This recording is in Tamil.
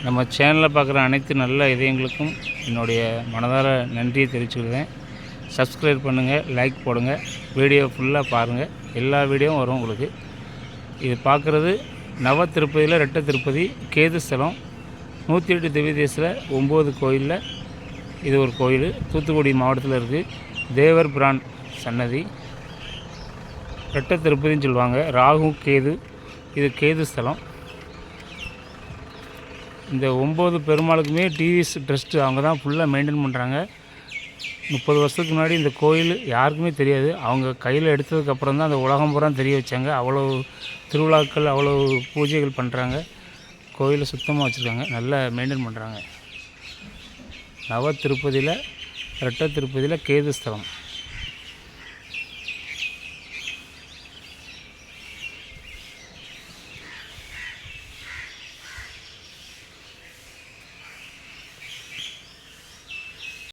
நம்ம சேனலில் பார்க்குற அனைத்து நல்ல இதயங்களுக்கும் என்னுடைய மனதார நன்றியை தெரிவிச்சுக்கிறேன். சப்ஸ்கிரைப் பண்ணுங்கள், லைக் போடுங்க, வீடியோ ஃபுல்லாக பாருங்கள். எல்லா வீடியோவும் வரும் உங்களுக்கு. இது பார்க்குறது நவ திருப்பதியில் ரெட்டை திருப்பதி கேது ஸ்தலம். 108 திவ்ய தேசத்தில் 9 கோயிலில் இது ஒரு கோயில். தூத்துக்குடி மாவட்டத்தில் இருக்குது. தேவர் பிரான் சன்னதி. ரெட்டை திருப்பதின்னு சொல்லுவாங்க. ராகு கேது, இது கேது ஸ்தலம். இந்த 9 பெருமாளுக்குமே டிவிஎஸ் ட்ரஸ்ட்டு அவங்க தான் ஃபுல்லாக மெயின்டைன் பண்ணுறாங்க. 30 வருஷத்துக்கு முன்னாடி இந்த கோயில் யாருக்குமே தெரியாது. அவங்க கையில் எடுத்ததுக்கப்புறம் தான் அந்த உலகம் பூரா தெரிய வச்சாங்க. அவ்வளோ திருவிழாக்கள், அவ்வளோ பூஜைகள் பண்ணுறாங்க. கோயிலை சுத்தமாக வச்சுருக்காங்க, நல்லா மெயின்டைன் பண்ணுறாங்க. நவ திருப்பதியில் ரெட்டை திருப்பதியில் கேது ஸ்தலம்.